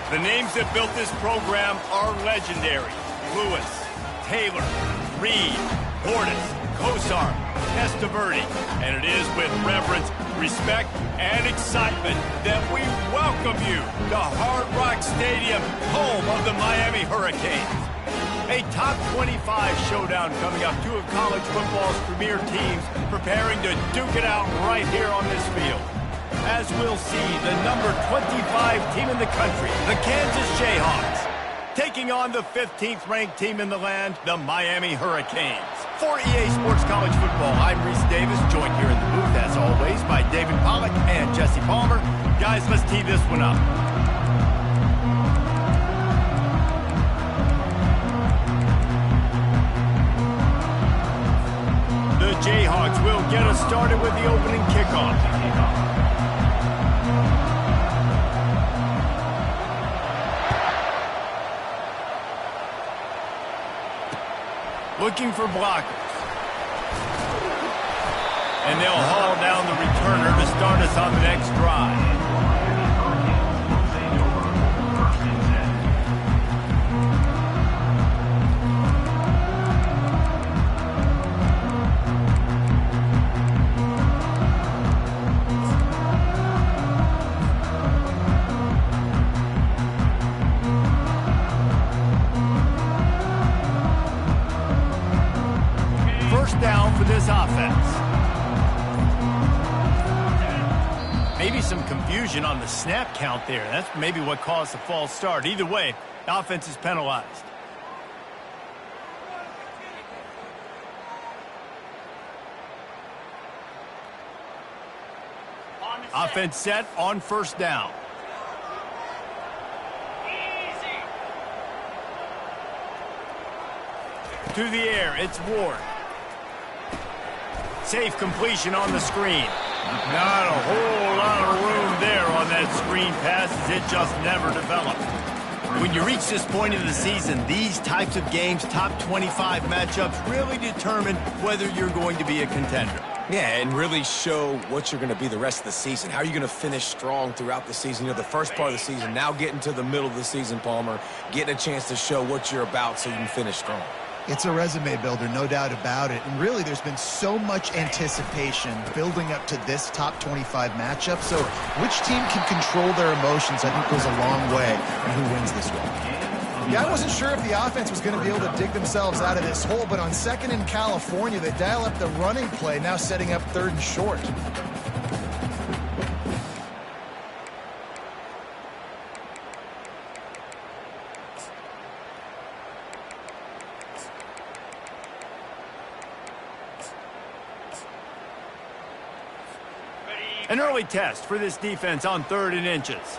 The names that built this program are legendary. Lewis, Taylor, Reed, Portis, Kosar, Testaverde. And it is with reverence, respect, and excitement that we welcome you to Hard Rock Stadium, home of the Miami Hurricanes. A top 25 showdown coming up. Two of college football's premier teams preparing to duke it out right here on this field. As we'll see, the number 25 team in the country, the Kansas Jayhawks, taking on the 15th ranked team in the land, the Miami Hurricanes. For EA Sports College Football, I'm Reese Davis, joined here in the booth, as always, by David Pollack and Jesse Palmer. Guys, let's tee this one up. The Jayhawks will get us started with the opening kickoff. Looking for blockers. And they'll haul down the returner to start us on the next drive. Down for this offense. Maybe some confusion on the snap count there. That's maybe what caused the false start. Either way, the offense is penalized. Offense set on first down. To the air, it's Ward. Safe completion on the screen. Not a whole lot of room there on that screen pass, as it just never developed. When you reach this point of the season, these types of games, top 25 matchups, really determine whether you're going to be a contender. Yeah, and really show what you're going to be the rest of the season. How are you going to finish strong throughout the season? You know, the first part of the season, now getting to the middle of the season, Palmer, getting a chance to show what you're about so you can finish strong. It's a resume builder, no doubt about it. And really, there's been so much anticipation building up to this top 25 matchup. So which team can control their emotions, I think, goes a long way in who wins this one. Yeah, I wasn't sure if the offense was going to be able to dig themselves out of this hole, but on second in California, they dial up the running play, now setting up third and short. An early test for this defense on 3rd and inches.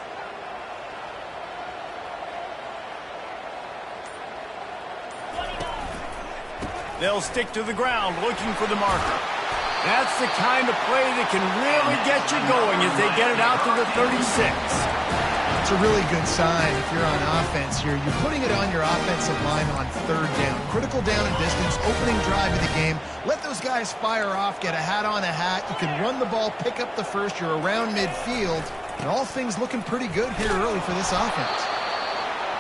They'll stick to the ground looking for the marker. That's the kind of play that can really get you going as they get it out to the 36. It's a really good sign if you're on offense here. You're putting it on your offensive line on 3rd down. Critical down and distance, opening drive of the game. Let those guys fire off, get a hat on a hat. You can run the ball, pick up the first. You're around midfield. And all things looking pretty good here early for this offense.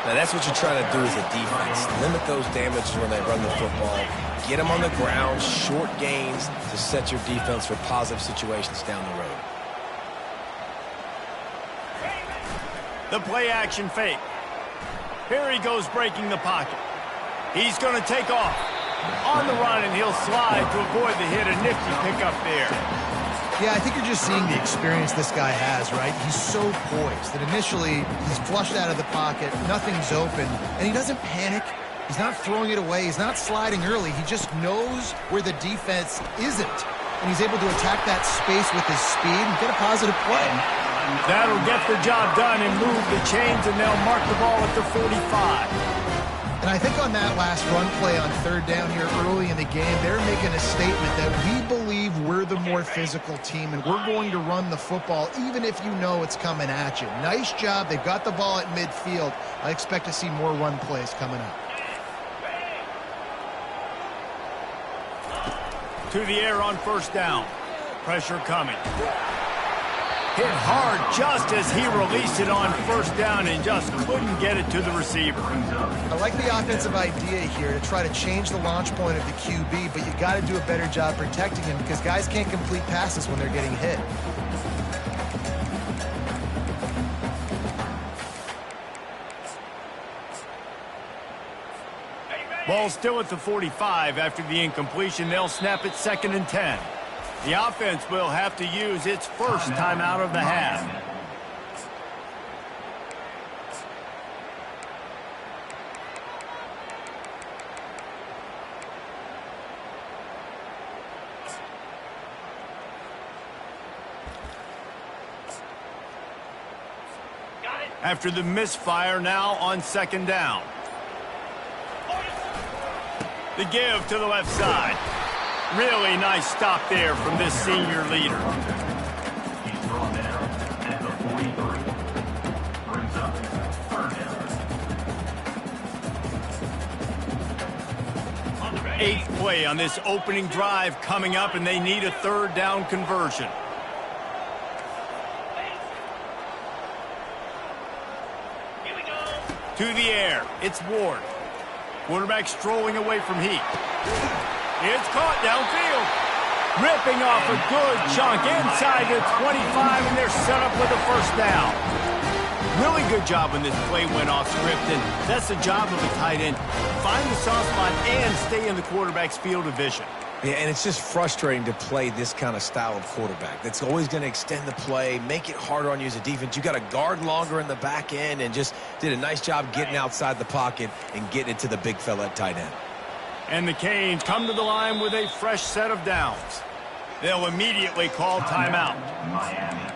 Now, that's what you're trying to do as a defense. Limit those damages when they run the football. Get them on the ground, short gains to set your defense for positive situations down the road. The play-action fake. Here he goes breaking the pocket. He's going to take off. On the run, and he'll slide to avoid the hit. A nifty pickup there. Yeah, I think you're just seeing the experience this guy has, right? He's so poised that initially he's flushed out of the pocket, nothing's open, and he doesn't panic. He's not throwing it away. He's not sliding early. He just knows where the defense isn't, and he's able to attack that space with his speed and get a positive play. That'll get the job done and move the chains, and they'll mark the ball at the 45. And I think on that last run play on 3rd down here early in the game, they're making a statement that we believe we're the more physical team, and we're going to run the football even if you know it's coming at you. Nice job. They've got the ball at midfield. I expect to see more run plays coming up. To the air on 1st down. Pressure coming. Hit hard just as he released it on first down and just couldn't get it to the receiver. I like the offensive idea here to try to change the launch point of the QB, but you got to do a better job protecting him because guys can't complete passes when they're getting hit. Ball still at the 45 after the incompletion. They'll snap it 2nd and 10. The offense will have to use its first timeout of the half. After the misfire, now on 2nd down. The give to the left side. Really nice stop there from this senior leader. Eighth play on this opening drive coming up, and they need a 3rd down conversion. To the air, it's Ward. Quarterback strolling away from Heat. It's caught downfield. Ripping off a good chunk inside the 25, and they're set up with a 1st down. Really good job when this play went off script, and that's the job of a tight end. Find the soft spot and stay in the quarterback's field of vision. Yeah, and it's just frustrating to play this kind of style of quarterback. That's always going to extend the play, make it harder on you as a defense. You got to guard longer in the back end, and just did a nice job getting outside the pocket and getting it to the big fella at tight end. And the Canes come to the line with a fresh set of downs. They'll immediately call timeout. Miami.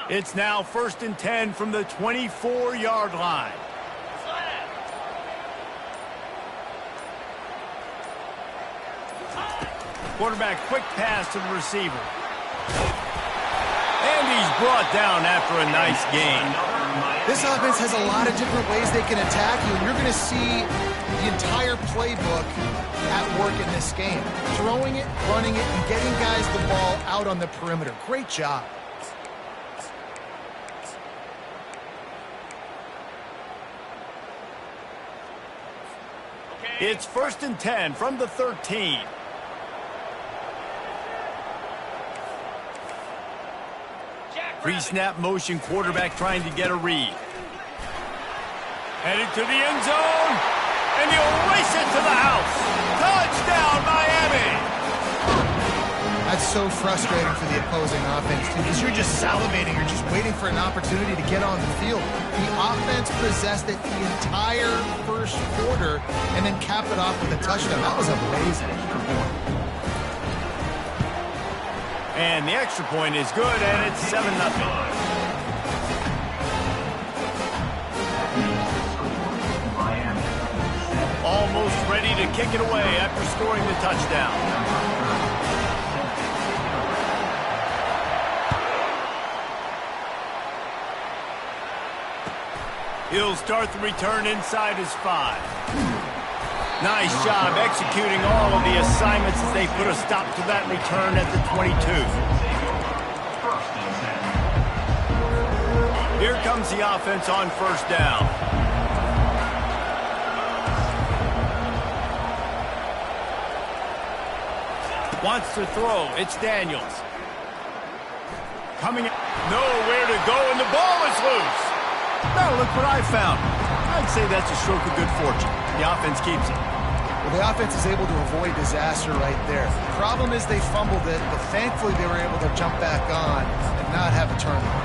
It's now 1st and 10 from the 24-yard line. Quarterback quick pass to the receiver. And he's brought down after a nice gain. This offense has a lot of different ways they can attack you, and you're going to see the entire playbook at work in this game. Throwing it, running it, and getting guys the ball out on the perimeter. Great job. It's 1st and 10 from the 13. Pre-snap motion, quarterback trying to get a read. Headed to the end zone, and he'll race it to the house. Touchdown, Miami! That's so frustrating for the opposing offense, too, because you're just salivating. You're just waiting for an opportunity to get on the field. The offense possessed it the entire first quarter and then capped it off with a touchdown. That was amazing. And the extra point is good, and it's 7-0. Almost ready to kick it away after scoring the touchdown. He'll start the return inside his 5. Nice job executing all of the assignments as they put a stop to that return at the 22. Here comes the offense on 1st down. Wants to throw. It's Daniels. Coming, nowhere to go, and the ball is loose. Now look what I found. I'd say that's a stroke of good fortune. The offense keeps it. Well, the offense is able to avoid disaster right there. The problem is they fumbled it, but thankfully they were able to jump back on and not have a turnover.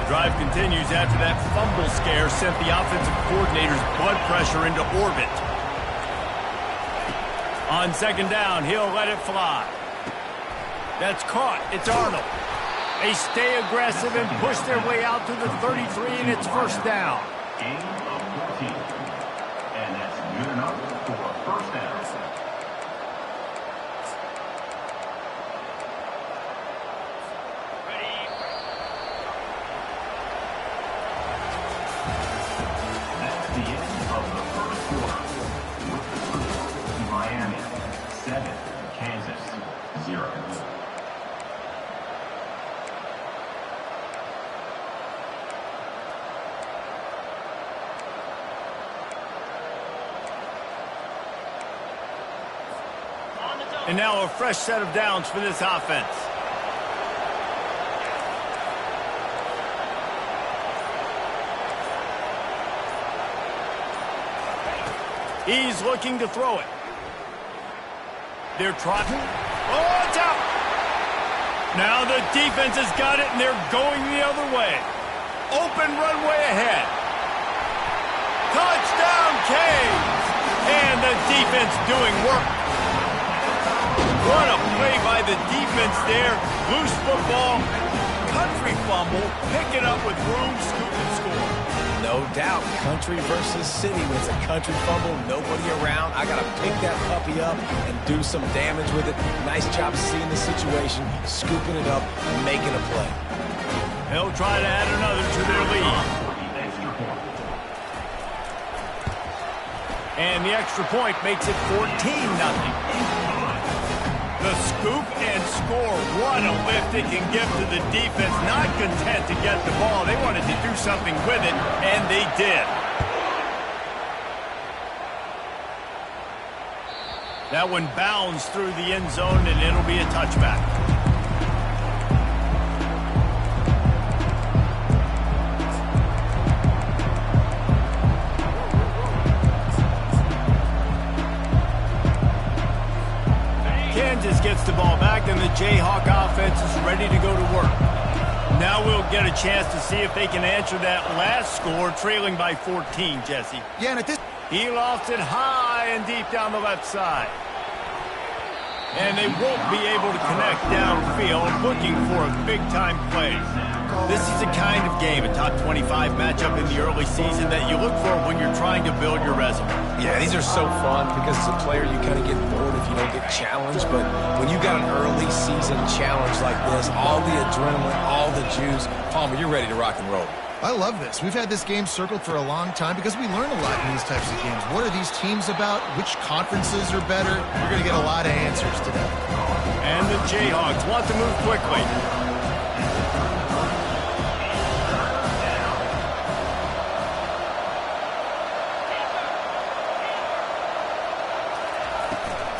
Drive continues after that fumble scare sent the offensive coordinator's blood pressure into orbit. On 2nd down, he'll let it fly. That's caught. It's Arnold. They stay aggressive and push their way out to the 33, and it's 1st down. Gain of 14. And that's good enough for a 1st down. And now a fresh set of downs for this offense. He's looking to throw it. They're trying. Oh, it's out. Now the defense has got it, and they're going the other way. Open runway ahead. Touchdown, Canes! And the defense doing work. What a play by the defense there. Loose football, country fumble, pick it up with room, scoop and score. No doubt, country versus city. When it's a country fumble, nobody around. I got to pick that puppy up and do some damage with it. Nice job seeing the situation, scooping it up, and making a play. They'll try to add another to their lead. And the extra point makes it 14-0. The scoop and score. What a lift it can give to the defense. Not content to get the ball. They wanted to do something with it, and they did. That one bounds through the end zone, and it'll be a touchback. Kansas gets the ball back, and the Jayhawk offense is ready to go to work. Now we'll get a chance to see if they can answer that last score, trailing by 14, Jesse. Yeah, and at this... He lost it high and deep down the left side. And they won't be able to connect downfield, looking for a big-time play. This is the kind of game, a top 25 matchup in the early season, that you look for when you're trying to build your resume. Yeah, these are so fun because as a player, you kind of get bored if you don't get challenged. But when you got an early season challenge like this, all the adrenaline, all the juice, Palmer, you're ready to rock and roll. I love this. We've had this game circled for a long time because we learn a lot in these types of games. What are these teams about? Which conferences are better? We're going to get a lot of answers today. And the Jayhawks want to move quickly.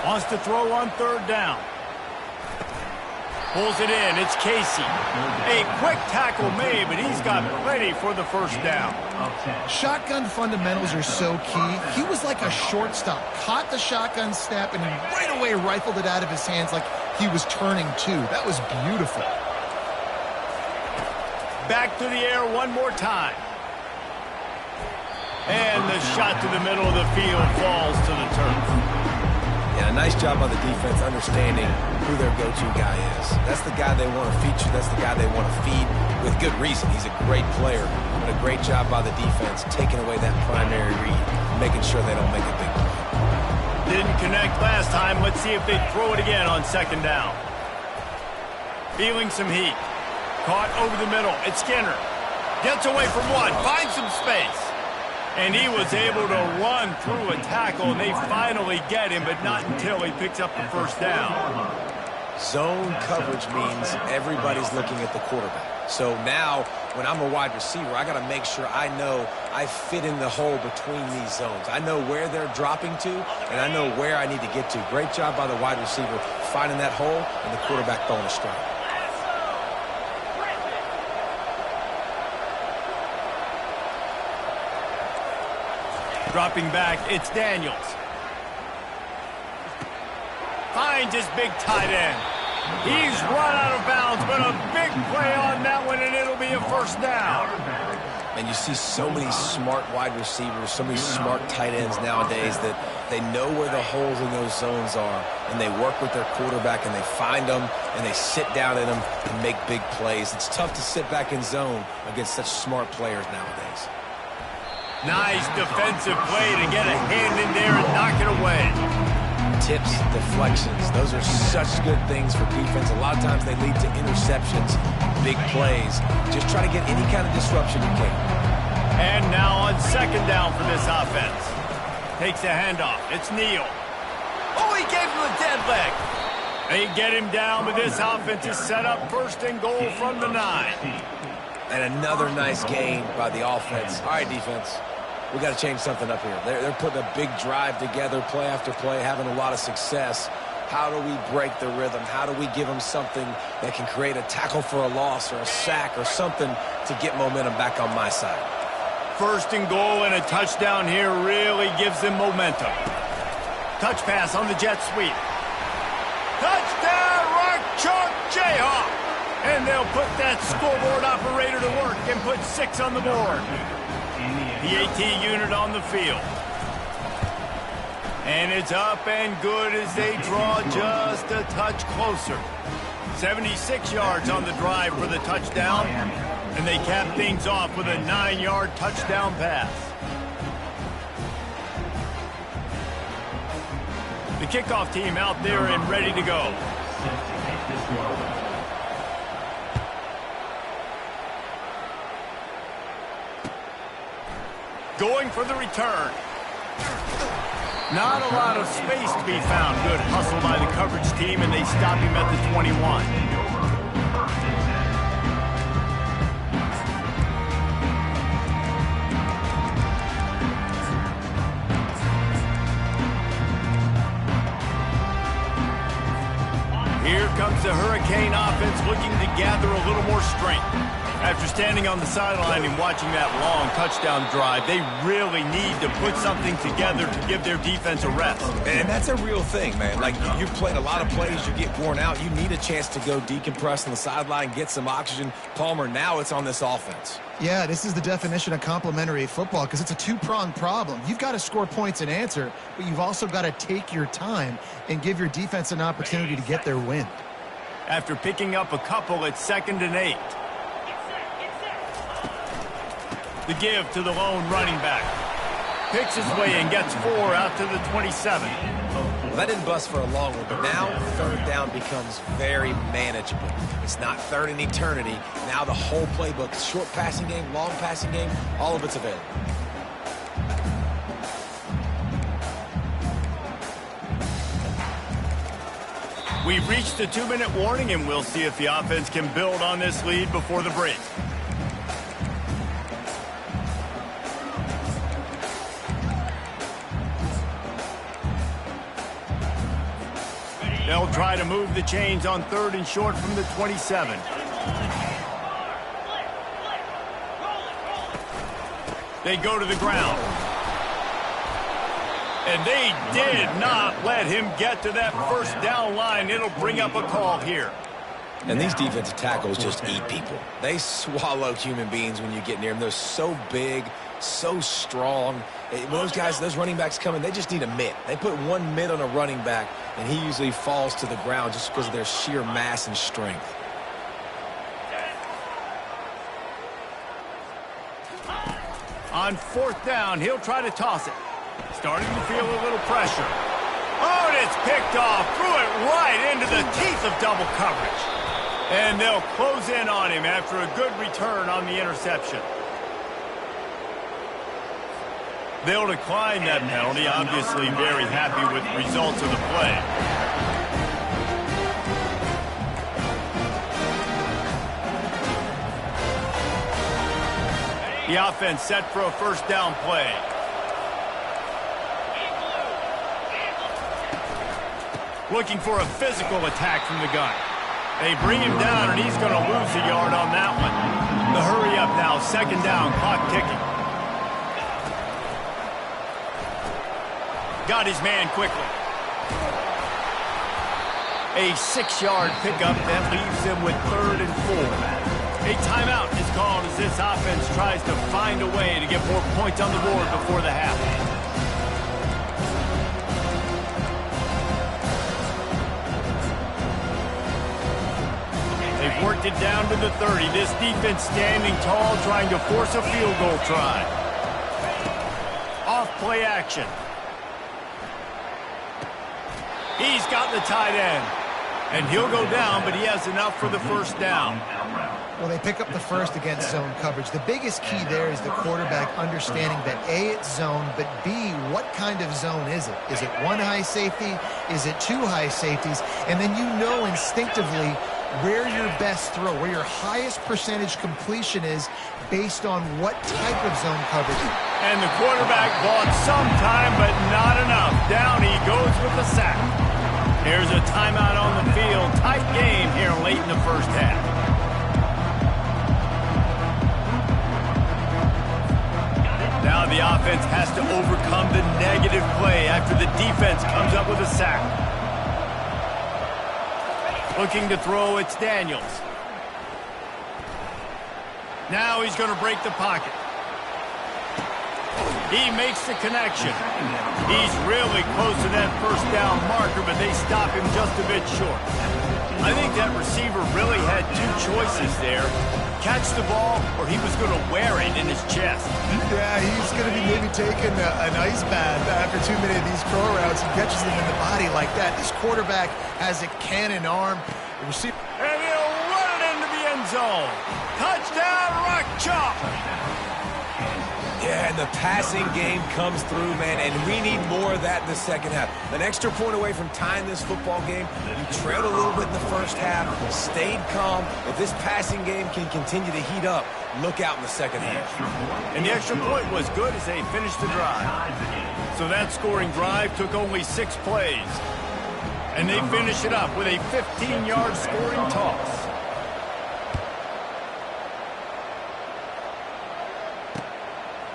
Wants to throw on third down. Pulls it in. It's Casey. A quick tackle made, but he's got plenty for the first down. Shotgun fundamentals are so key. He was like a shortstop. Caught the shotgun snap and right away rifled it out of his hands like he was turning two. That was beautiful. Back to the air one more time. And the shot to the middle of the field falls to the turf. Yeah, nice job by the defense understanding who their go-to guy is. That's the guy they want to feature. That's the guy they want to feed with good reason. He's a great player, but a great job by the defense taking away that primary read, making sure they don't make a big play. Didn't connect last time. Let's see if they throw it again on second down. Feeling some heat. Caught over the middle. It's Skinner. Gets away from one. Finds some space. And he was able to run through a tackle, and they finally get him, but not until he picks up the first down. Zone coverage means everybody's looking at the quarterback. So now, when I'm a wide receiver, I got to make sure I know I fit in the hole between these zones. I know where they're dropping to, and I know where I need to get to. Great job by the wide receiver finding that hole, and the quarterback throwing a strike. Dropping back, it's Daniels. Finds his big tight end. He's run out of bounds, but a big play on that one, and it'll be a first down. And you see so many smart wide receivers, so many smart tight ends nowadays that they know where the holes in those zones are, and they work with their quarterback, and they find them, and they sit down in them and make big plays. It's tough to sit back in zone against such smart players nowadays. Nice defensive play to get a hand in there and knock it away. Tips, deflections, those are such good things for defense. A lot of times they lead to interceptions, big plays. Just try to get any kind of disruption you can. And now on second down for this offense. Takes a handoff. It's Neal. Oh, he gave him a dead leg. They get him down, but this offense is set up first and goal from the 9. And another nice gain by the offense. All right, defense, we got to change something up here. They're putting a big drive together, play after play, having a lot of success. How do we break the rhythm? How do we give them something that can create a tackle for a loss or a sack or something to get momentum back on my side? First and goal and a touchdown here really gives them momentum. Touch pass on the jet sweep. Touchdown, Rock Chalk Jayhawk! And they'll put that scoreboard operator to work and put 6 on the board. The AT unit on the field. And it's up and good as they draw just a touch closer. 76 yards on the drive for the touchdown. And they cap things off with a 9-yard touchdown pass. The kickoff team out there and ready to go. Going for the return. Not a lot of space to be found. Good hustle by the coverage team, and they stop him at the 21. Here comes the Hurricane offense looking to gather a little more strength. After standing on the sideline and watching that long touchdown drive, they really need to put something together to give their defense a rest. And that's a real thing, man. Like, you've played a lot of plays, you get worn out, you need a chance to go decompress on the sideline, get some oxygen. Palmer, now it's on this offense. Yeah, this is the definition of complementary football because it's a two-pronged problem. You've got to score points and answer, but you've also got to take your time and give your defense an opportunity to get their win. After picking up a couple, it's 2nd and 8. The give to the lone running back. Picks his way and gets 4 out to the 27. Well, that didn't bust for a long one, but now 3rd down becomes very manageable. It's not 3rd and eternity. Now the whole playbook, short passing game, long passing game, all of it's available. We've reached the 2-minute warning, and we'll see if the offense can build on this lead before the break. They'll try to move the chains on 3rd and short from the 27. They go to the ground. And they did not let him get to that 1st down line. It'll bring up a call here. And these defensive tackles just eat people. They swallow human beings when you get near them. They're so big, so strong. When those guys, those running backs come in, they just need a mitt. They put one mitt on a running back, and he usually falls to the ground just because of their sheer mass and strength. On 4th down, he'll try to toss it. Starting to feel a little pressure. Oh, and it's picked off. Threw it right into the teeth of double coverage. And they'll close in on him after a good return on the interception. They'll decline that penalty, obviously very happy with the results of the play. The offense set for a 1st down play. Looking for a physical attack from the gun. They bring him down, and he's going to lose a yard on that one. The hurry up now, 2nd down, clock ticking. Got his man quickly. A 6-yard pickup that leaves him with 3rd and 4. A timeout is called as this offense tries to find a way to get more points on the board before the half. They've worked it down to the 30. This defense standing tall, trying to force a field goal try. Off play action. He's got the tight end. And he'll go down, but he has enough for the 1st down. Well, they pick up the 1st against zone coverage. The biggest key there is the quarterback understanding that A, it's zone, but B, what kind of zone is it? Is it 1 high safety? Is it 2 high safeties? And then you know instinctively where your best throw, where your highest percentage completion is based on what type of zone coverage. And the quarterback bought some time, but not enough. Down he goes with the sack. Here's a timeout on the field. Tight game here late in the first half. Now the offense has to overcome the negative play after the defense comes up with a sack. Looking to throw, it's Daniels. Now he's going to break the pocket. He makes the connection. He's really close to that first down marker, but they stop him just a bit short. I think that receiver really had two choices there. Catch the ball, or he was going to wear it in his chest. Yeah, he's going to be maybe taking an ice bath after too many of these crow routes. He catches them in the body like that. This quarterback has a cannon arm. The receiver... And he'll run it into the end zone. Touchdown, Rock Chalk! Yeah, and the passing game comes through, man, and we need more of that in the second half. An extra point away from tying this football game. You trailed a little bit in the first half, stayed calm. If this passing game can continue to heat up, look out in the second half. And the extra point was good as they finished the drive. So that scoring drive took only 6 plays. And they finish it up with a 15-yard scoring toss.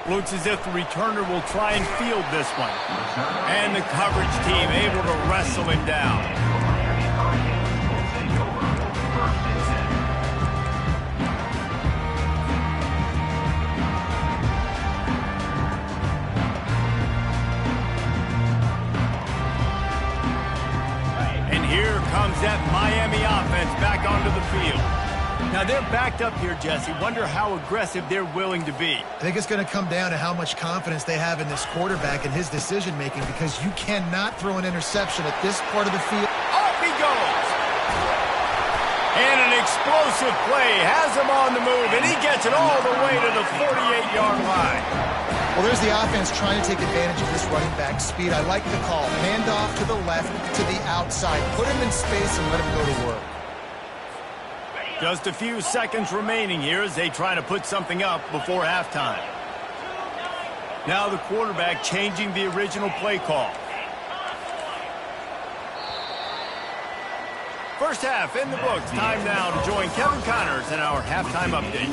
Looks as if the returner will try and field this one. And the coverage team able to wrestle him down. And here comes that Miami offense back onto the field. Now, they're backed up here, Jesse. Wonder how aggressive they're willing to be. I think it's going to come down to how much confidence they have in this quarterback and his decision-making, because you cannot throw an interception at this part of the field. Off he goes! And an explosive play has him on the move, and he gets it all the way to the 48-yard line. Well, there's the offense trying to take advantage of this running back speed. I like the call. Hand off to the left, to the outside. Put him in space and let him go to work. Just a few seconds remaining here as they try to put something up before halftime. Now the quarterback changing the original play call. First half in the books. Time now to join Kevin Connors in our halftime update.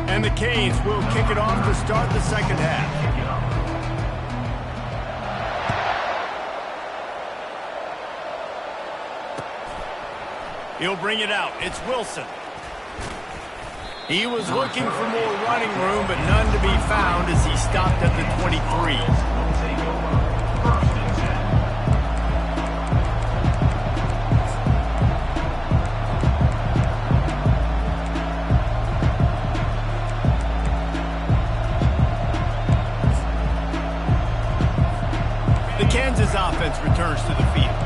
And the Canes will kick it off to start the second half. He'll bring it out. It's Wilson. He was looking for more running room, but none to be found as he stopped at the 23. The Kansas offense returns to the field.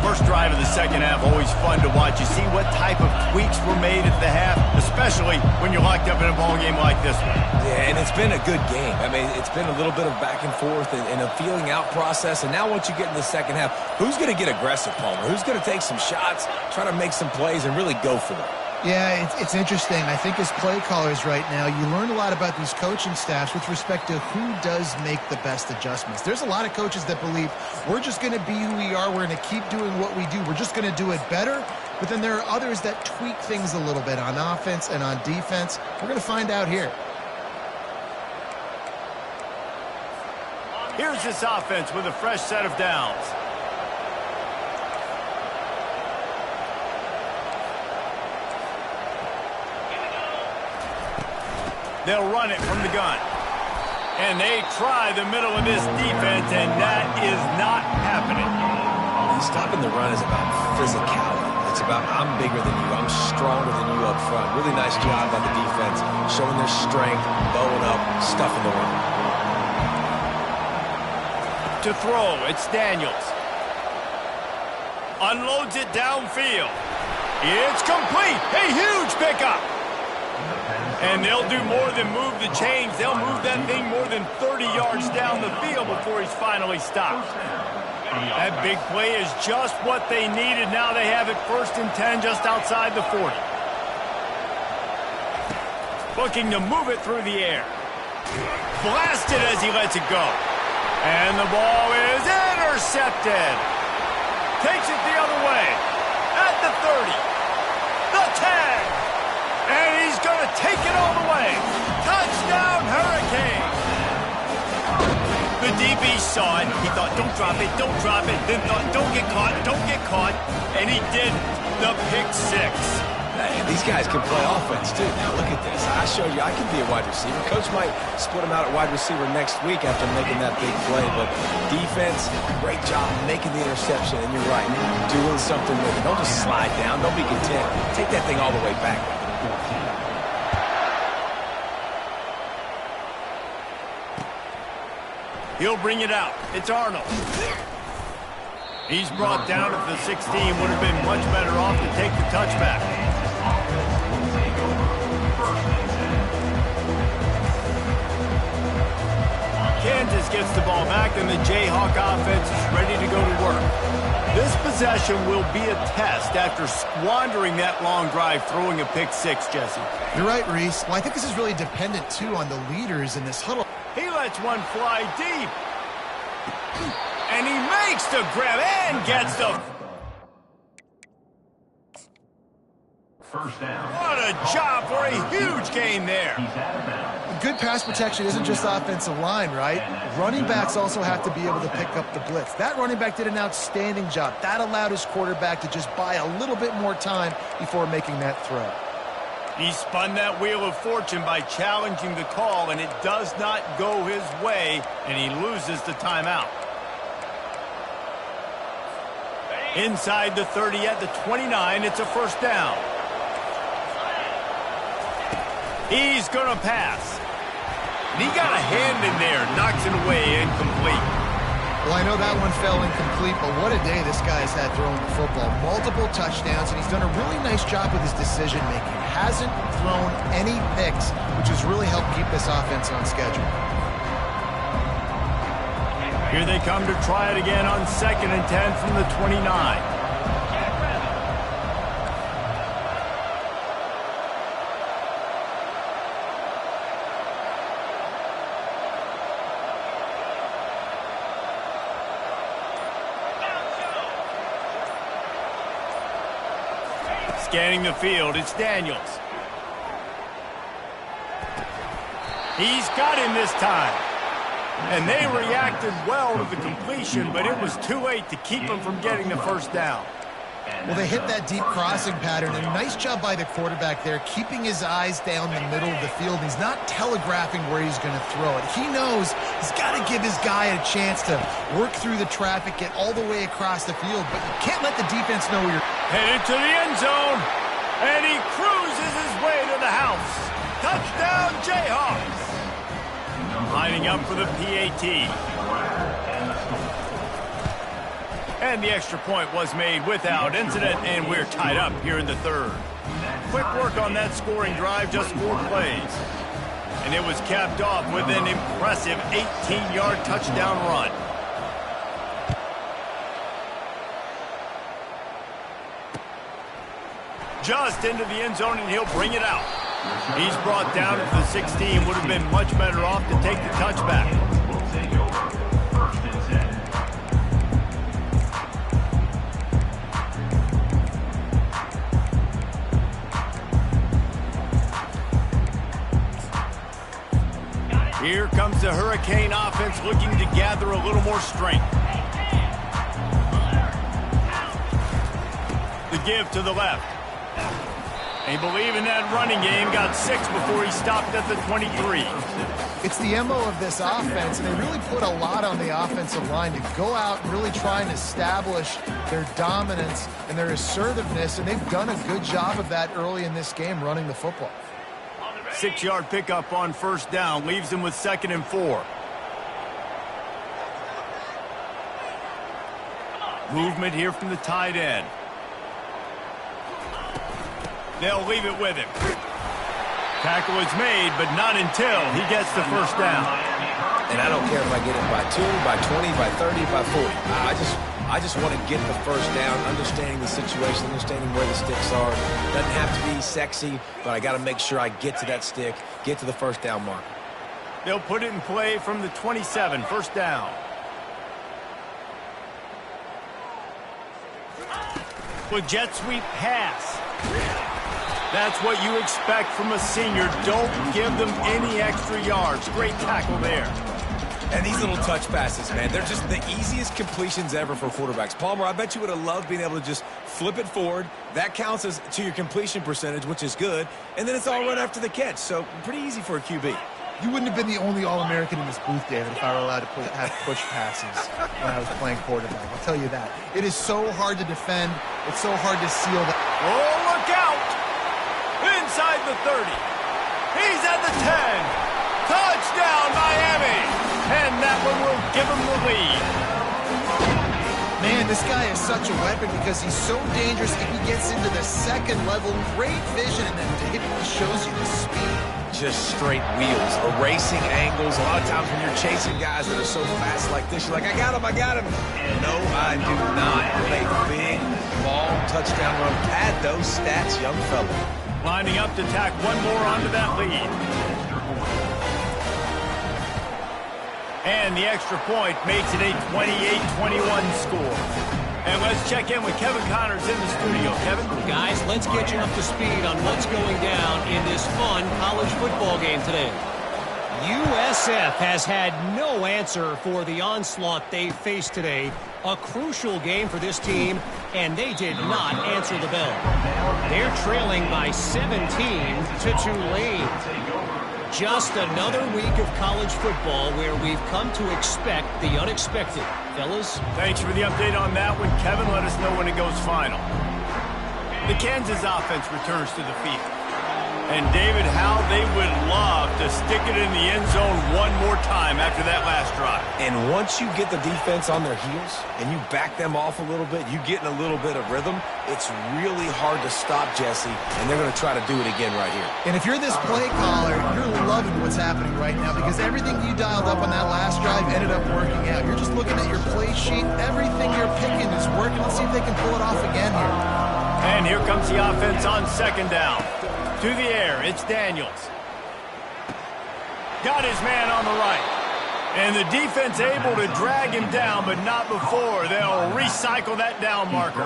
First drive of the second half, always fun to watch. You see what type of tweaks were made at the half, especially when you're locked up in a ball game like this one. Yeah, and it's been a good game. I mean, it's been a little bit of back and forth and a feeling out process. And now once you get in the second half, who's going to get aggressive, Palmer? Who's going to take some shots, try to make some plays, and really go for it? Yeah, it's interesting. I think as play callers right now, you learn a lot about these coaching staffs with respect to who does make the best adjustments. There's a lot of coaches that believe we're just going to be who we are. We're going to keep doing what we do. We're just going to do it better. But then there are others that tweak things a little bit on offense and on defense. We're going to find out here. Here's this offense with a fresh set of downs. They'll run it from the gun. And they try the middle of this defense, and that is not happening. Stopping the run is about physicality. It's about I'm bigger than you, I'm stronger than you up front. Really nice job by the defense, showing their strength, bowing up, stuffing the run. To throw, it's Daniels. Unloads it downfield. It's complete. A huge pickup. And they'll do more than move the chains. They'll move that thing more than 30 yards down the field before he's finally stopped. That big play is just what they needed. Now they have it 1st and 10 just outside the 40. Looking to move it through the air. Blasted as he lets it go. And the ball is intercepted. Takes it the other way. At the 30. The 10. And he's going to take it all the way. Touchdown, Hurricane. The DB saw it. He thought, don't drop it, don't drop it. Then thought, don't get caught, don't get caught. And he didn't. The pick six. Hey, these guys can play offense, too. Now, look at this. I showed you I can be a wide receiver. Coach might split him out at wide receiver next week after making that big play. But defense, great job making the interception. And you're right, doing something with it. Don't just slide down. Don't be content. Take that thing all the way back. He'll bring it out. It's Arnold. He's brought down at the 16. Would have been much better off to take the touchback. Kansas gets the ball back, and the Jayhawk offense is ready to go to work. This possession will be a test after squandering that long drive, throwing a pick six, Jesse. You're right, Reese. Well, I think this is really dependent, too, on the leaders in this huddle. He lets one fly deep. And he makes the grab and gets the... First down. What a job for a huge gain there. Good pass protection isn't just offensive line, right? Running backs also have to be able to pick up the blitz. That running back did an outstanding job. That allowed his quarterback to just buy a little bit more time before making that throw. He spun that wheel of fortune by challenging the call, and it does not go his way, and he loses the timeout. Inside the 30 at the 29, it's a first down. He's going to pass. And he got a hand in there, knocks it away, incomplete. Well, I know that one fell incomplete, but what a day this guy's had throwing the football. Multiple touchdowns, and he's done a really nice job with his decision-making. Hasn't thrown any picks, which has really helped keep this offense on schedule. Here they come to try it again on 2nd and 10 from the 29. Scanning the field, it's Daniels. He's got him this time. And they reacted well to the completion, but it was too late to keep him from getting the first down. Well, they hit that deep crossing pattern, and a nice job by the quarterback there, keeping his eyes down the middle of the field. He's not telegraphing where he's going to throw it. He knows he's got to give his guy a chance to work through the traffic, get all the way across the field, but you can't let the defense know where you're... Headed to the end zone, and he cruises his way to the house. Touchdown, Jayhawks! Lining up for the PAT. And the extra point was made without incident, and we're tied up here in the third. Quick work on that scoring drive, just 4 plays. And it was capped off with an impressive 18-yard touchdown run. Just into the end zone, and he'll bring it out. He's brought down at the 16. Would have been much better off to take the touchback. We'll take over. First and 10. Here comes the Hurricane offense looking to gather a little more strength. The give to the left. They believe in that running game. Got 6 before he stopped at the 23. It's the MO of this offense, and they really put a lot on the offensive line to go out and really try and establish their dominance and their assertiveness, and they've done a good job of that early in this game, running the football. 6-yard pickup on first down leaves them with 2nd and 4. Movement here from the tight end. They'll leave it with him. Tackle is made, but not until he gets the first down. And I don't care if I get it by 2, by 20, by 30, by 40. I I just want to get the first down, understanding the situation, understanding where the sticks are. Doesn't have to be sexy, but I got to make sure I get to that stick, get to the first down marker. They'll put it in play from the 27, first down. With jet sweep pass. That's what you expect from a senior. Don't give them any extra yards. Great tackle there. And these little touch passes, man, they're just the easiest completions ever for quarterbacks. Palmer, I bet you would have loved being able to just flip it forward. That counts as to your completion percentage, which is good. And then it's all run after the catch. So pretty easy for a QB. You wouldn't have been the only All-American in this booth, David, if I were allowed to have push passes when I was playing quarterback. I'll tell you that. It is so hard to defend. It's so hard to seal that. Oh, look out! Inside the 30. He's at the 10. Touchdown, Miami! And that one will give him the lead. Man, this guy is such a weapon because he's so dangerous if he gets into the second level. Great vision, and then David shows you the speed. Just straight wheels, erasing angles. A lot of times when you're chasing guys that are so fast like this, you're like, I got him. No, I do not. With a big, long touchdown run. Pad those stats, young fella. Lining up to tack one more onto that lead. And the extra point makes it a 28-21 score. And let's check in with Kevin Connors in the studio. Kevin? Guys, let's get you up to speed on what's going down in this fun college football game today. USF has had no answer for the onslaught they faced today. A crucial game for this team, and they did not answer the bell. They're trailing by 17 to Tulane. Just another week of college football where we've come to expect the unexpected. Fellas? Thanks for the update on that one, Kevin. Let us know when it goes final. The Kansas offense returns to the field. And David, how they would love to stick it in the end zone one more time after that last drive. And once you get the defense on their heels and you back them off a little bit, you get in a little bit of rhythm, it's really hard to stop Jesse, and they're going to try to do it again right here. And if you're this play caller, you're loving what's happening right now because everything you dialed up on that last drive ended up working out. You're just looking at your play sheet. Everything you're picking is working. Let's see if they can pull it off again here. And here comes the offense on second down. To the air, it's Daniels. Got his man on the right. And the defense able to drag him down, but not before. They'll recycle that down marker.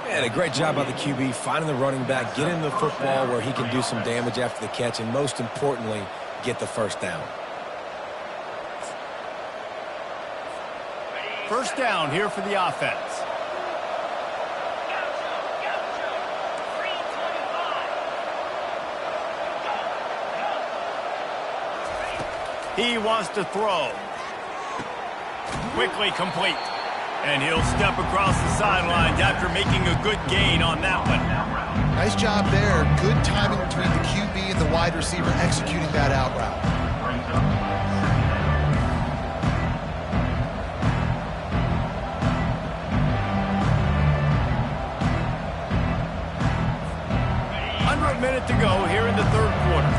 And a great job by the QB, finding the running back, getting the football where he can do some damage after the catch, and most importantly, get the first down. First down here for the offense. He wants to throw. Quickly complete. And he'll step across the sidelines after making a good gain on that one. Nice job there. Good timing between the QB and the wide receiver executing that out route. 1 minute to go here in the third quarter.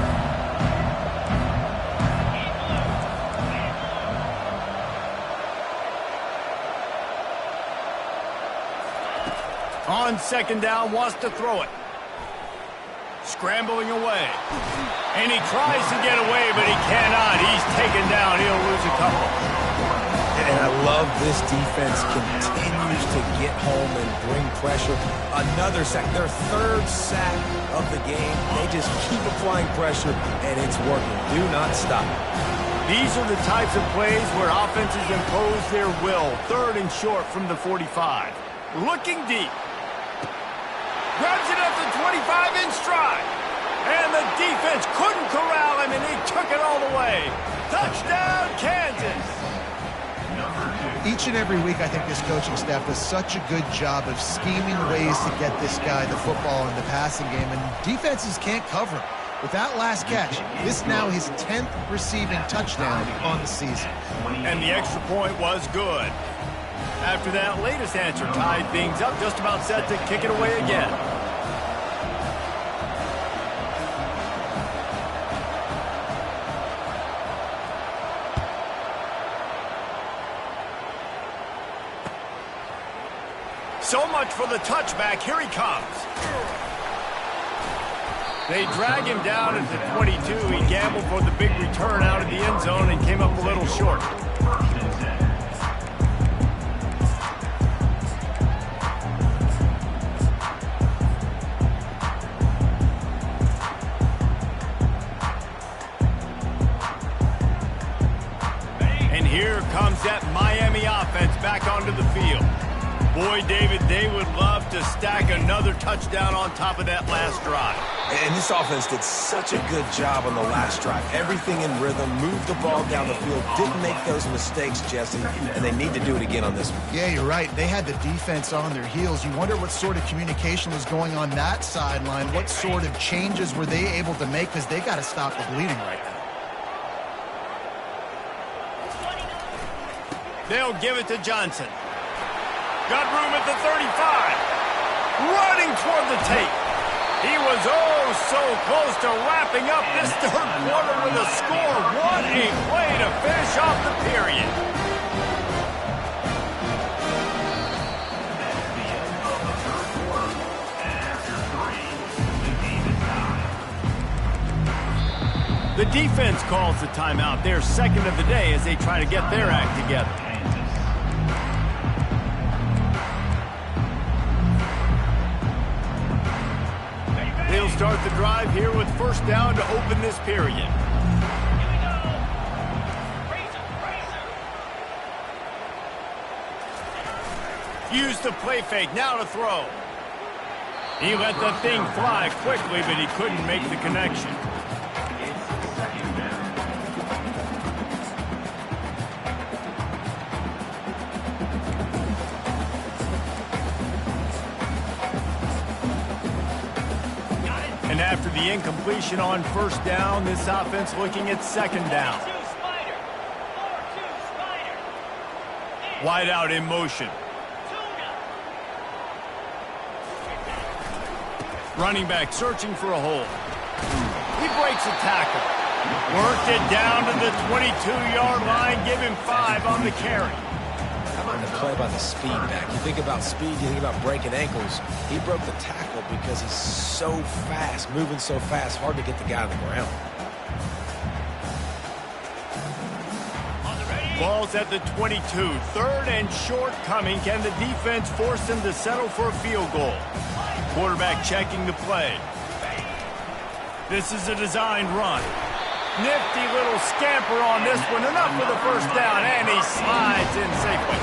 On second down, wants to throw it. Scrambling away. And he tries to get away, but he cannot. He's taken down. He'll lose a couple. And I love this defense continues to get home and bring pressure. Another sack, their third sack of the game. They just keep applying pressure, and it's working. Do not stop. These are the types of plays where offenses impose their will. Third and short from the 45. Looking deep. Grabs it at the 25 in stride. And the defense couldn't corral him, and he took it all the way. Touchdown, Kansas. Each and every week, I think this coaching staff does such a good job of scheming ways to get this guy the football in the passing game, and defenses can't cover him. With that last catch, this now his 10th receiving touchdown on the season. And the extra point was good. After that latest answer tied things up, just about set to kick it away again. So much for the touchback. Here he comes. They drag him down at the 22. He gambled for the big return out of the end zone and came up a little short. And here comes that Miami offense back onto the field. Boy, David, they would love to stack another touchdown on top of that last drive. And this offense did such a good job on the last drive. Everything in rhythm, moved the ball down the field, didn't make those mistakes, Jesse, and they need to do it again on this one. Yeah, you're right. They had the defense on their heels. You wonder what sort of communication was going on that sideline. What sort of changes were they able to make, because they got to stop the bleeding right now. They'll give it to Johnson. Got room at the 35. Running toward the tape. He was oh so close to wrapping up this third quarter with a score. What a play to finish off the period. The defense calls the timeout. Their second of the day as they try to get their act together. They'll start the drive here with first down to open this period. Use the play fake, now to throw. He let the thing fly quickly, but he couldn't make the connection. And after the incompletion on first down, this offense looking at second down. Wide out in motion. Running back searching for a hole. He breaks a tackle. Worked it down to the 22-yard line. Give him 5 on the carry. How about the play by the speed back? You think about speed, you think about breaking ankles. He broke the tackle because he's so fast, moving so fast, hard to get the guy on the ground. Ball's at the 22. Third and short coming. Can the defense force them to settle for a field goal? Quarterback checking the play. This is a designed run. Nifty little scamper on this one. Enough for the first down, and he slides in safely.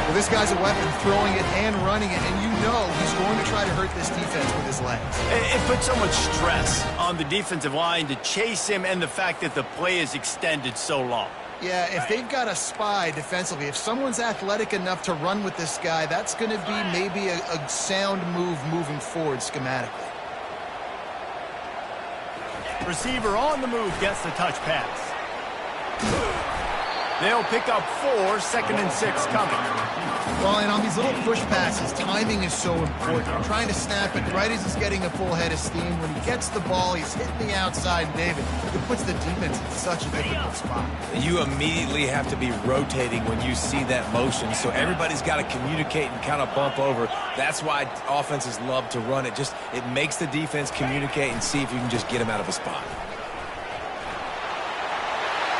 Well, this guy's a weapon, throwing it and running it, and you know he's going to try to hurt this defense with his legs. It puts so much stress on the defensive line to chase him, and the fact that the play is extended so long. Yeah, if they've got a spy defensively, if someone's athletic enough to run with this guy, that's going to be maybe a sound move moving forward schematically. Receiver on the move gets the touch pass. They'll pick up 4, second and 6 coming. Well, and on these little push passes, timing is so important. You're trying to snap it right as he's getting a full head of steam. When he gets the ball, he's hitting the outside, David. It puts the defense in such a difficult spot. You immediately have to be rotating when you see that motion, so everybody's got to communicate and kind of bump over. That's why offenses love to run it. It makes the defense communicate and see if you can just get him out of a spot.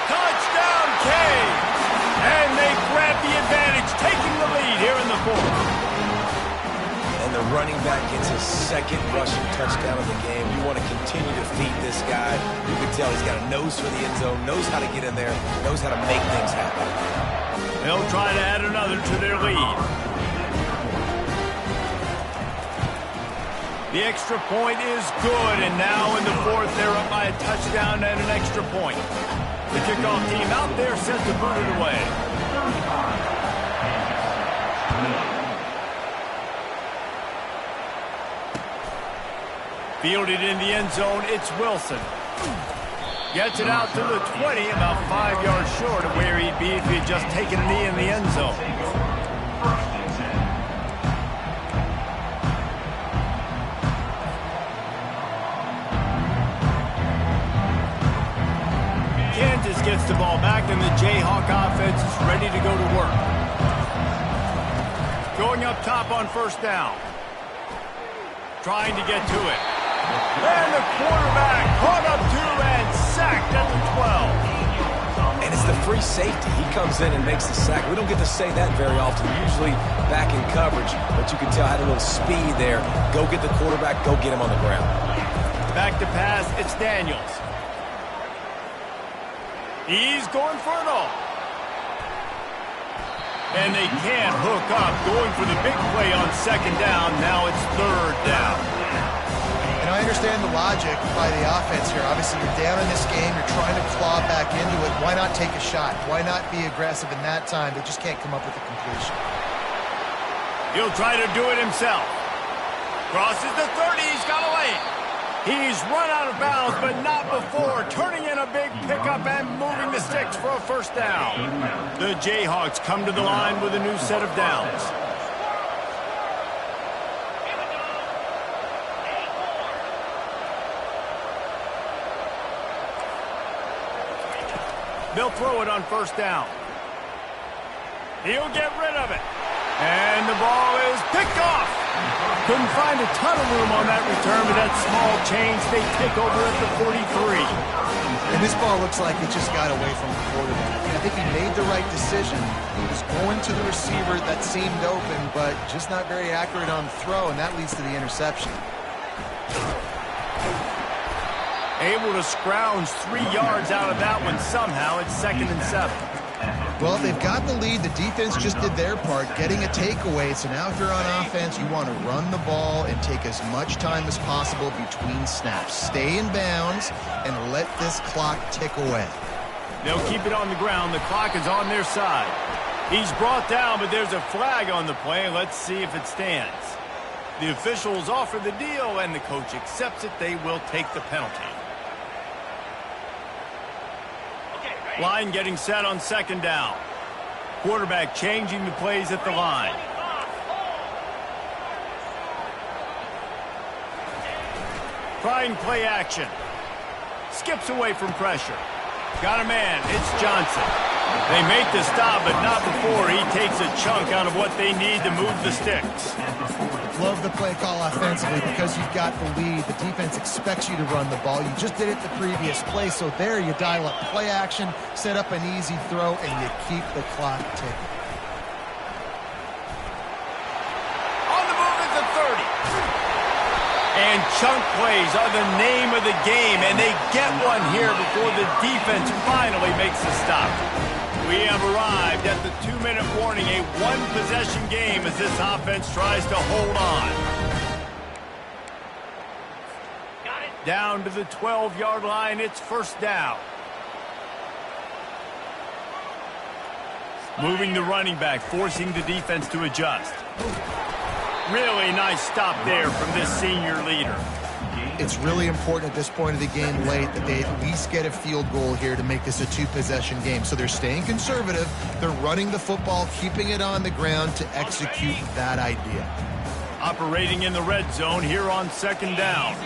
Touchdown, Cade! And they grab the advantage, taking the lead here in the fourth. And the running back gets his second rushing touchdown of the game. You want to continue to feed this guy. You can tell he's got a nose for the end zone, knows how to get in there, knows how to make things happen. They'll try to add another to their lead. The extra point is good, and now in the fourth, they're up by a touchdown and an extra point. The kickoff team out there set to boot it away. Fielded in the end zone, it's Wilson. Gets it out to the 20, about 5 yards short of where he'd be if he had just taken a knee in the end zone. Kansas gets the ball back, and the Jayhawk offense is ready to go to work. Going up up top on first down. Trying to get to it. And the quarterback caught up to and sacked at the 12. And it's the free safety. He comes in and makes the sack. We don't get to say that very often. Usually back in coverage, but you can tell had a little speed there. Go get the quarterback, go get him on the ground. Back to pass, it's Daniels. He's going for it all. And they can't hook up, going for the big play on second down. Now it's third down. And I understand the logic by the offense here. Obviously, you're down in this game. You're trying to claw back into it. Why not take a shot? Why not be aggressive in that time? They just can't come up with a completion. He'll try to do it himself. Crosses the 30. He's got away. He's run out of bounds, but not before turning in a big pickup and moving the sticks for a first down. The Jayhawks come to the line with a new set of downs. They'll throw it on first down. He'll get rid of it. And the ball is picked off. Couldn't find a ton of room on that return, but that small change, they take over at the 43. And this ball looks like it just got away from the quarterback. I think he made the right decision. He was going to the receiver that seemed open, but just not very accurate on the throw, and that leads to the interception. Able to scrounge 3 yards out of that one somehow. It's 2nd and 7. Well, they've got the lead. The defense just did their part, getting a takeaway. So now if you're on offense, you want to run the ball and take as much time as possible between snaps. Stay in bounds and let this clock tick away. They'll keep it on the ground. The clock is on their side. He's brought down, but there's a flag on the play. Let's see if it stands. The officials offer the deal, and the coach accepts it. They will take the penalty. Line getting set on second down. Quarterback changing the plays at the line. Trying play action. Skips away from pressure. Got a man. It's Johnson. They make the stop, but not before he takes a chunk out of what they need to move the sticks. Love the play call offensively because you've got the lead. The defense expects you to run the ball. You just did it the previous play, so there you dial up play action, set up an easy throw, and you keep the clock ticking. On the move at the 30. And chunk plays are the name of the game, and they get one here before the defense finally makes the stop. We have arrived at the 2-minute warning, a one-possession game as this offense tries to hold on. Down to the 12-yard line, it's first down. Moving the running back, forcing the defense to adjust. Really nice stop there from this senior leader. It's really important at this point of the game late that they at least get a field goal here to make this a two-possession game. So they're staying conservative. They're running the football, keeping it on the ground to execute that idea. Operating in the red zone here on second down.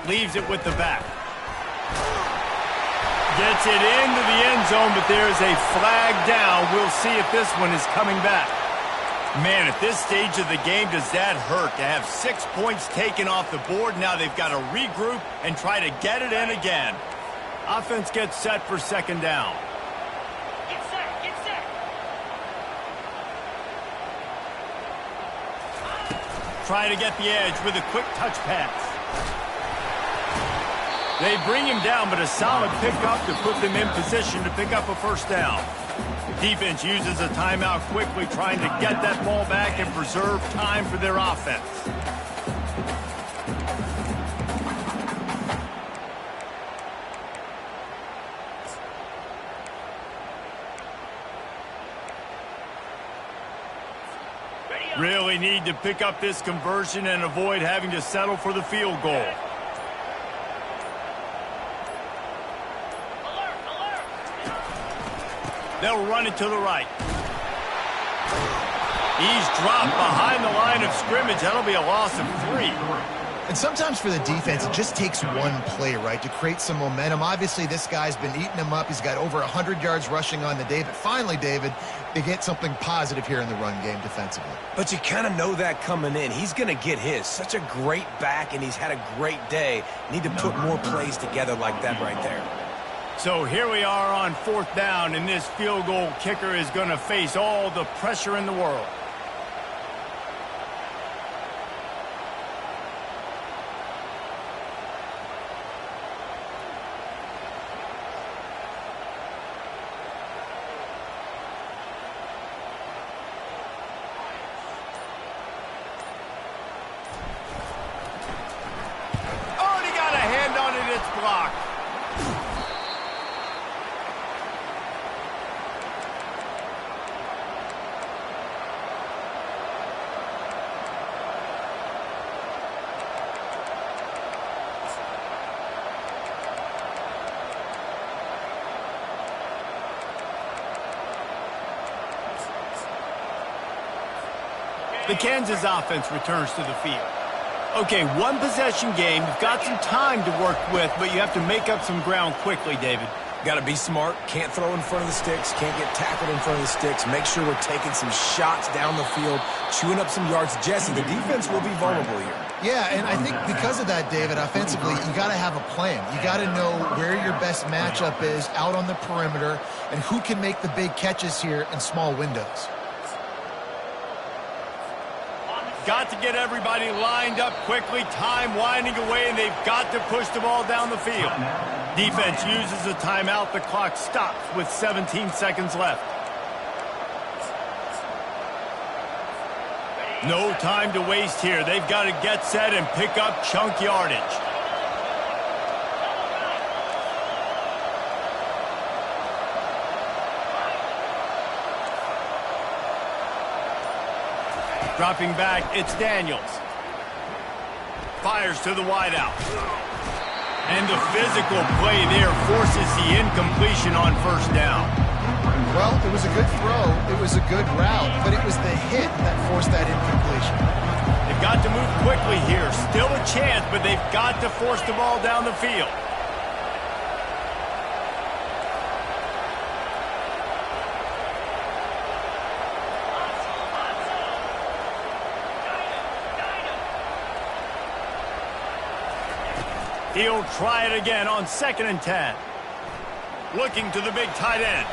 Leaves it with the back. Gets it into the end zone, but there's a flag down. We'll see if this one is coming back. Man, at this stage of the game, does that hurt to have 6 points taken off the board? Now they've got to regroup and try to get it in again. Offense gets set for second down. Get set, get set. Try to get the edge with a quick touch pass. They bring him down, but a solid pickup to put them in position to pick up a first down. Defense uses a timeout quickly, trying to get that ball back and preserve time for their offense. Really need to pick up this conversion and avoid having to settle for the field goal. Alert, alert. They'll run it to the right. He's dropped behind the line of scrimmage. That'll be a loss of 3. And sometimes for the defense, it just takes one play, right, to create some momentum. Obviously, this guy's been eating him up. He's got over 100 yards rushing on the day. But finally, David, they get something positive here in the run game defensively. But you kind of know that coming in. He's going to get his. Such a great back, and he's had a great day. Need to put more plays together like that right there. So here we are on 4th down, and this field goal kicker is going to face all the pressure in the world. Block. The Kansas offense returns to the field. Okay, one possession game. You've got some time to work with, but you have to make up some ground quickly, David. Got to be smart. Can't throw in front of the sticks. Can't get tackled in front of the sticks. Make sure we're taking some shots down the field, chewing up some yards. Jesse, the defense will be vulnerable here. Yeah, and I think because of that, David, offensively, you got to have a plan. You got to know where your best matchup is out on the perimeter and who can make the big catches here in small windows. Got to get everybody lined up quickly, time winding away, and they've got to push the ball down the field. Defense uses a timeout. The clock stops with 17 seconds left. No time to waste here. They've got to get set and pick up chunk yardage. Dropping back, it's Daniels. Fires to the wideout. And the physical play there forces the incompletion on 1st down. Well, it was a good throw. It was a good route, but it was the hit that forced that incompletion. They've got to move quickly here. Still a chance, but they've got to force the ball down the field. He'll try it again on 2nd and 10. Looking to the big tight end.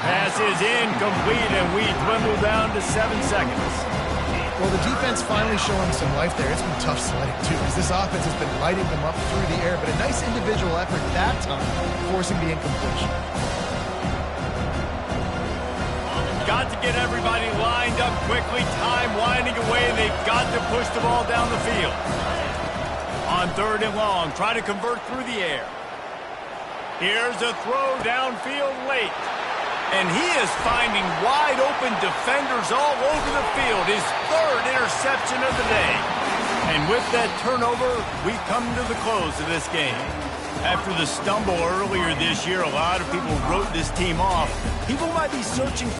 Pass is incomplete, and we dwindle down to 7 seconds. Well, the defense finally showing some life there. It's been tough sledding, too, because this offense has been lighting them up through the air, but a nice individual effort that time, forcing the incompletion. Got to get everybody lined up quickly, time winding away, and they've got to push the ball down the field. On 3rd and long, try to convert through the air. Here's a throw downfield late. And he is finding wide open defenders all over the field. His 3rd interception of the day. And with that turnover, we come to the close of this game. After the stumble earlier this year, a lot of people wrote this team off. People might be searching